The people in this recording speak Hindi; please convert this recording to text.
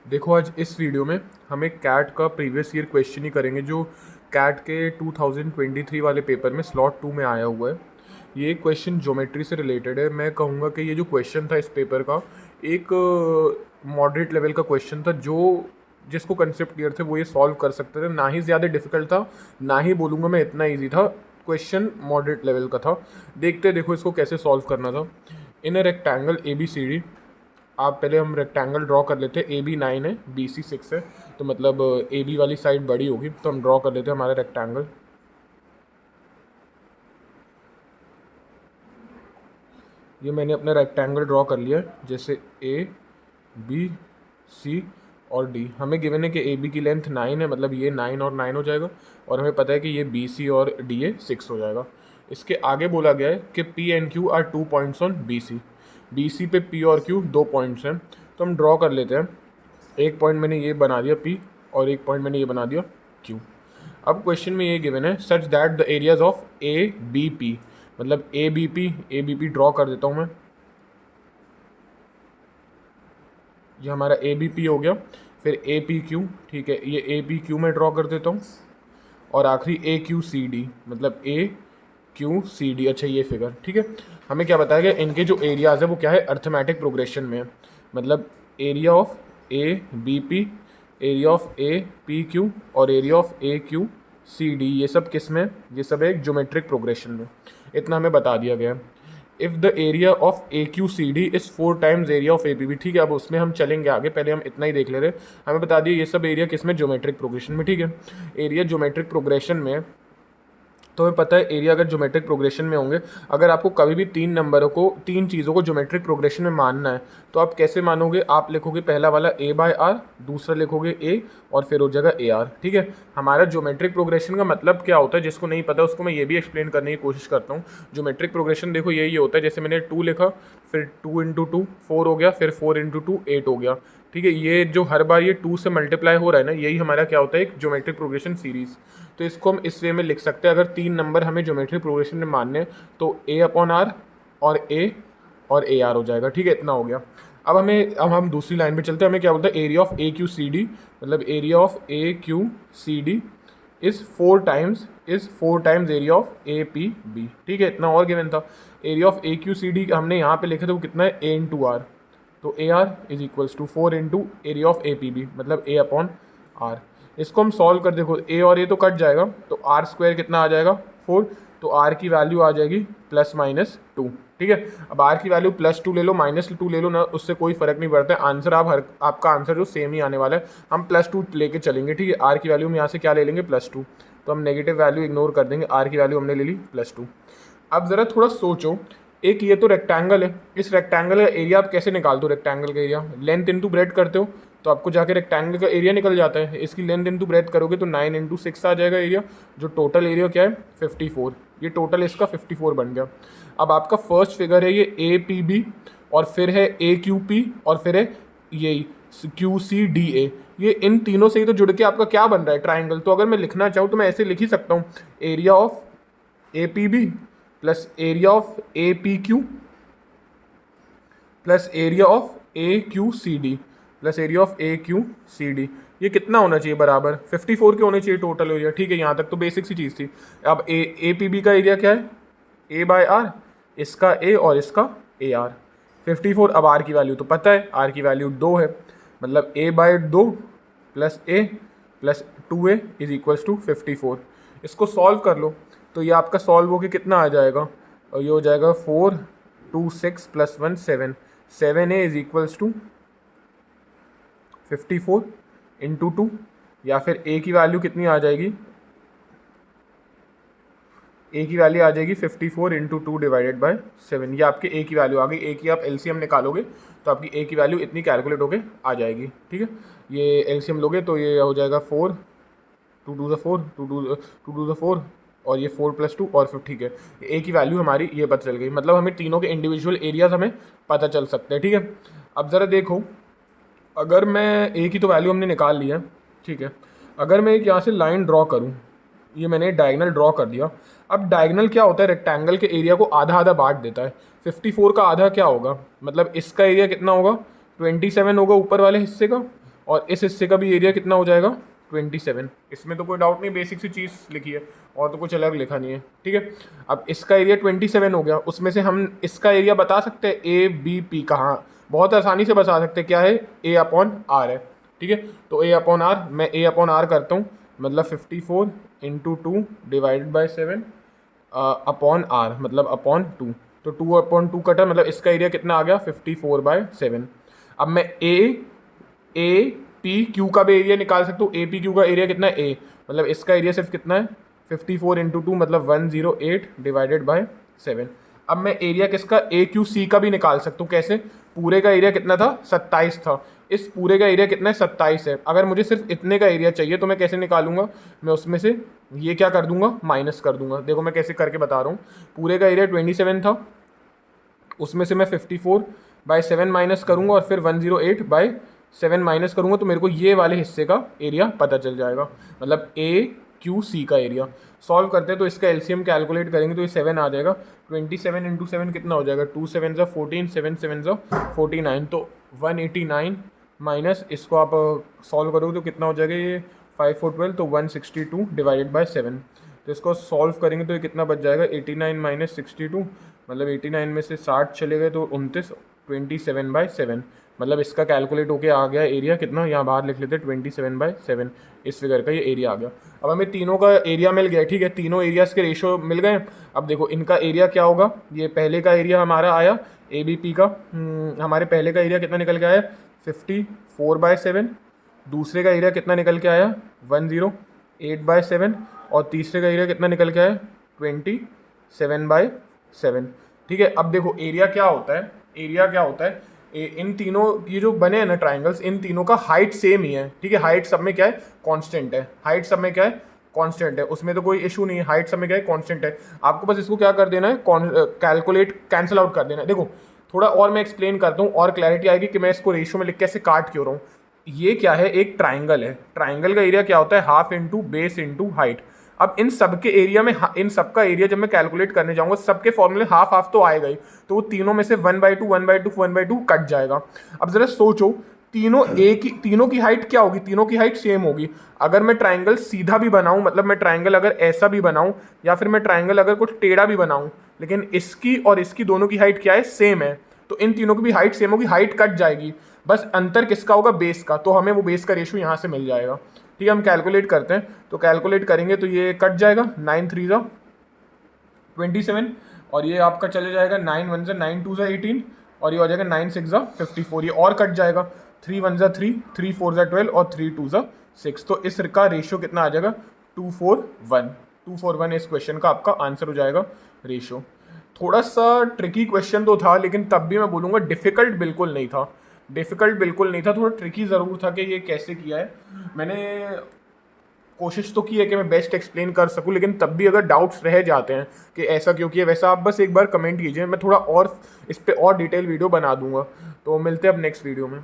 देखो आज इस वीडियो में हम एक कैट का प्रीवियस ईयर क्वेश्चन ही करेंगे जो कैट के 2023 वाले पेपर में स्लॉट 2 में आया हुआ है। ये क्वेश्चन ज्योमेट्री से रिलेटेड है। मैं कहूँगा कि ये जो क्वेश्चन था इस पेपर का एक मॉडरेट लेवल का क्वेश्चन था, जो जिसको कंसेप्ट क्लियर थे वो ये सॉल्व कर सकते थे। ना ही ज़्यादा डिफिकल्ट था, ना ही बोलूँगा मैं इतना ईजी था। क्वेश्चन मॉडरेट लेवल का था। देखो इसको कैसे सॉल्व करना था। इन अ रेक्टेंगल ABCD, आप पहले हम रेक्टेंगल ड्रॉ कर लेते हैं। AB 9 है, BC 6 है, तो मतलब AB वाली साइड बड़ी होगी, तो हम ड्रॉ कर लेते हैं हमारा रेक्टेंगल। ये मैंने अपना रेक्टेंगल ड्रॉ कर लिया है, जैसे ABC और D। हमें गिवन है कि AB की लेंथ 9 है, मतलब ये 9 और 9 हो जाएगा, और हमें पता है कि ये BC और DA 6 हो जाएगा। इसके आगे बोला गया है कि P and Q are 2 points on BC पे P और Q 2 पॉइंट्स हैं, तो हम ड्रॉ कर लेते हैं। एक पॉइंट मैंने ये बना दिया P और एक पॉइंट मैंने ये बना दिया Q। अब क्वेश्चन में ये गिवन है such that the areas of ABP, मतलब ABP ड्रॉ कर देता हूँ मैं। ये हमारा ABP हो गया। फिर APQ, ठीक है, ये APQ में ड्रॉ कर देता हूँ। और आखिरी AQCD, मतलब AQCD। अच्छा ये फिगर, ठीक है। हमें क्या बताया गया, इनके जो एरियाज है वो क्या है, अर्थमेटिक प्रोग्रेशन में है। मतलब area of ABP, area of APQ और एरिया ऑफ AQCD, ये सब किस में, ये सब है एक ज्योमेट्रिक प्रोग्रेशन में। इतना हमें बता दिया गया है। If the area of AQCD is 4 times area of ABP, ठीक है। अब उसमें हम चलेंगे आगे, पहले हम इतना ही देख ले रहे। हमें बता दिए ये सब एरिया किस में, ज्योमेट्रिक प्रोग्रेशन में, ठीक है। एरिया ज्योमेट्रिक प्रोग्रेशन में, तो हमें पता है एरिया अगर ज्योमेट्रिक प्रोग्रेशन में होंगे, अगर आपको कभी भी तीन चीज़ों को ज्योमेट्रिक प्रोग्रेशन में मानना है, तो आप कैसे मानोगे, आप लिखोगे पहला वाला A/R, दूसरा लिखोगे A, और फिर हो जाएगा AR, ठीक है। हमारा ज्योमेट्रिक प्रोग्रेशन का मतलब क्या होता है, जिसको नहीं पता उसको मैं ये भी एक्सप्लेन करने की कोशिश करता हूँ। ज्योमेट्रिक प्रोग्रेशन देखो यही होता है, जैसे मैंने 2 लिखा, फिर 2 × 2 4 हो गया, फिर 4 × 2 8 हो गया, ठीक है। ये जो हर बार ये 2 से मल्टीप्लाई हो रहा है ना, यही हमारा क्या होता है, एक ज्योमेट्रिक प्रोग्रेशन सीरीज़। तो इसको हम इस वे में लिख सकते हैं, अगर 3 नंबर हमें ज्योमेट्रिक प्रोग्रेशन में मानने हैं तो A/R और A और AR हो जाएगा, ठीक है। इतना हो गया। अब हम दूसरी लाइन पे चलते हैं। हमें क्या बोलता है, एरिया ऑफ AQCD, मतलब area of AQCD is 4 times area of APB, ठीक है। इतना और गिवन था। एरिया ऑफ AQCD हमने यहाँ पे लिखा था, वो कितना है, A/R, तो AR is equals to 4 into area of APB, मतलब A/R। इसको हम सॉल्व कर, देखो A और A तो कट जाएगा, तो R² कितना आ जाएगा, 4। तो R की वैल्यू आ जाएगी +-2, ठीक है। अब R की वैल्यू +2 ले लो, -2 ले लो ना, उससे कोई फर्क नहीं पड़ता है। आंसर आपका आंसर जो सेम ही आने वाला है। हम +2 लेके चलेंगे, ठीक है। R की वैल्यू हम यहाँ से क्या ले लेंगे, +2, तो हम नेगेटिव वैल्यू इग्नोर कर देंगे। R की वैल्यू हमने ले ली +2। अब ज़रा थोड़ा सोचो, एक ये तो रेक्टेंगल है, इस रेक्टेंगल का एरिया आप कैसे निकाल दो, रेक्टेंगल का एरिया लेंथ इंटू ब्रेड करते हो तो आपको जाके रेक्टेंगल का एरिया निकल जाता है। इसकी लेंथ इंटू ब्रेड करोगे तो 9 × 6 आ जाएगा एरिया, जो टोटल एरिया क्या है, 54। ये टोटल इसका 54 बन गया। अब आपका फर्स्ट फिगर है ये APB, और फिर है AQP, और फिर है यही QCDA। ये इन तीनों से ही तो जुड़ के आपका क्या बन रहा है, ट्राइंगल। तो अगर मैं लिखना चाहूँ तो मैं ऐसे लिख ही सकता हूँ, area of APB plus area of APQ plus area of AQCD plus area of AQCD। ये कितना होना चाहिए, बराबर 54 के होने चाहिए टोटल एरिया, ठीक है। यहाँ तक तो बेसिक सी चीज़ थी। अब APB का एरिया क्या है, A/R, इसका A और इसका AR, 54। अब R की वैल्यू तो पता है, R की वैल्यू 2 है, मतलब A/2 plus A plus 2A is equals to 54। इसको सॉल्व कर लो, तो ये आपका सॉल्व होकर कितना आ जाएगा, और ये हो जाएगा 4 2 6 + 1 7, 7A इज इक्वल्स टू 54 × 2, या फिर A की वैल्यू कितनी आ जाएगी, A की वैल्यू आ जाएगी 54 × 2 डिवाइडेड बाय 7। ये आपके A की वैल्यू आ गई। A की आप LCM निकालोगे तो आपकी A की वैल्यू इतनी कैलकुलेट होके आ जाएगी, ठीक है। ये LCM लोगे तो ये हो जाएगा 4 2 2 4 2 2 4, और ये 4 + 2 और फिर, ठीक है। A की वैल्यू हमारी ये पता चल गई, मतलब हमें तीनों के इंडिविजुअल एरियाज हमें पता चल सकते हैं, ठीक है। अब ज़रा देखो, अगर मैं A की तो वैल्यू हमने निकाल लिया, ठीक है। अगर मैं एक यहाँ से लाइन ड्रॉ करूँ, ये मैंने डायगनल ड्रॉ कर दिया। अब डायगनल क्या होता है, रेक्टेंगल के एरिया को आधा आधा बांट देता है। 54 का आधा क्या होगा, मतलब इसका एरिया कितना होगा, 27 होगा ऊपर वाले हिस्से का, और इस हिस्से का भी एरिया कितना हो जाएगा 27। इसमें तो कोई डाउट नहीं, बेसिक सी चीज़ लिखी है और तो कुछ अलग लिखा नहीं है, ठीक है। अब इसका एरिया 27 हो गया, उसमें से हम इसका एरिया बता सकते हैं ए बी पी कहाँ, बहुत आसानी से बता सकते हैं, क्या है ए अपॉन आर है, ठीक है। तो ए अपॉन आर, मैं ए अपॉन आर करता हूँ, मतलब 54 into 2 divided by 7 upon R मतलब अपॉन 2, तो 2 अपॉन 2 कटा, मतलब इसका एरिया कितना आ गया 54/7। अब मैं ए पी क्यू का भी एरिया निकाल सकता हूँ। ए पी क्यू का एरिया कितना है ए, मतलब इसका एरिया सिर्फ कितना है 54 इंटू 2 मतलब 108 डिवाइडेड बाय 7। अब मैं एरिया किसका ए क्यू सी का भी निकाल सकता हूँ, कैसे, पूरे का एरिया कितना था 27 था, इस पूरे का एरिया कितना है 27 है। अगर मुझे सिर्फ इतने का एरिया चाहिए तो मैं कैसे निकालूंगा, मैं उसमें से ये क्या कर दूंगा माइनस कर दूंगा। देखो मैं कैसे करके बता रहा हूँ, पूरे का एरिया 27 था, उसमें से मैं 54/7 माइनस करूँगा और फिर 108/7 माइनस करूँगा, तो मेरे को ये वाले हिस्से का एरिया पता चल जाएगा, मतलब ए क्यू सी का एरिया। सॉल्व करते हैं तो इसका एलसीएम कैलकुलेट करेंगे तो ये 7 आ जाएगा। 27 इंटू 7 कितना हो जाएगा, 2 7 14, 7 7 49, तो 189 माइनस इसको आप सॉल्व करोगे तो कितना हो जाएगा, ये 5 4 12 तो 162 डिवाइडेड बाय 7। तो इसको सॉल्व करेंगे तो ये कितना बच जाएगा 89 माइनस 62, मतलब 89 में से 60 चले गए तो 29, 27/7, मतलब इसका कैलकुलेट होके आ गया एरिया कितना, यहाँ बाहर लिख लेते 27/7, इस फिगर का ये एरिया आ गया। अब हमें तीनों का एरिया मिल गया, ठीक है, तीनों एरियाज के रेशो मिल गए। अब देखो इनका एरिया क्या होगा, ये पहले का एरिया हमारा आया ए बी पी का, हमारे पहले का एरिया कितना निकल के आया 54/7, दूसरे का एरिया कितना निकल के आया 108/7, और तीसरे का एरिया कितना निकल के आया 27/7, ठीक है। अब देखो एरिया क्या होता है, एरिया क्या होता है, इन तीनों ये जो बने हैं ना ट्राइंगल्स, इन तीनों का हाइट सेम ही है, ठीक है, हाइट सब में क्या है कांस्टेंट है, हाइट सब में क्या है कांस्टेंट है, उसमें तो कोई इशू नहीं है, हाइट सब में क्या है कांस्टेंट है। आपको बस इसको क्या कर देना है, कैलकुलेट कैंसिल आउट कर देना है। देखो थोड़ा और मैं एक्सप्लेन करता हूँ और क्लैरिटी आएगी कि मैं इसको रेशियो में लिख के ऐसे काट क्यों रहा हूँ। ये क्या है, एक ट्राइंगल है, ट्राइंगल का एरिया क्या होता है half into base into height. अब इन सब के एरिया में इन सब का एरिया जब मैं कैलकुलेट करने जाऊंगा, सबके फॉर्मूले हाफ हाफ तो आएगा ही, तो वो तीनों में से 1/2 1/2 1/2 कट जाएगा। अब जरा सोचो, तीनों की हाइट क्या होगी, तीनों की हाइट सेम होगी। अगर मैं ट्राइंगल सीधा भी बनाऊं, मतलब मैं ट्राइंगल अगर ऐसा भी बनाऊं, या फिर मैं ट्राइंगल अगर कुछ टेढ़ा भी बनाऊं, लेकिन इसकी और इसकी दोनों की हाइट क्या है सेम है, तो इन तीनों की भी हाइट सेम होगी, हाइट कट जाएगी, बस अंतर किसका होगा बेस का, तो हमें वो बेस का रेशियो यहाँ से मिल जाएगा। ठीक है, हम कैलकुलेट करते हैं, तो कैलकुलेट करेंगे तो ये कट जाएगा 9 3 27, और ये आपका चले जाएगा 9 1 9 2 18, और ये हो जाएगा 9 6 54, ये और कट जाएगा 3 1 3 3 4 12 और 3 2 6, तो इस का रेशियो कितना आ जाएगा 241 इस क्वेश्चन का आपका आंसर हो जाएगा रेशियो। थोड़ा सा ट्रिकी क्वेश्चन तो था, लेकिन तब भी मैं बोलूँगा डिफ़िकल्ट बिल्कुल नहीं था, डिफ़िकल्ट बिल्कुल नहीं था, थोड़ा ट्रिकी ज़रूर था कि ये कैसे किया है। मैंने कोशिश तो की है कि मैं बेस्ट एक्सप्लेन कर सकूं, लेकिन तब भी अगर डाउट्स रह जाते हैं कि ऐसा क्यों किया वैसा, आप बस एक बार कमेंट कीजिए, मैं थोड़ा और इस पर और डिटेल वीडियो बना दूंगा। तो मिलते हैं अब नेक्स्ट वीडियो में।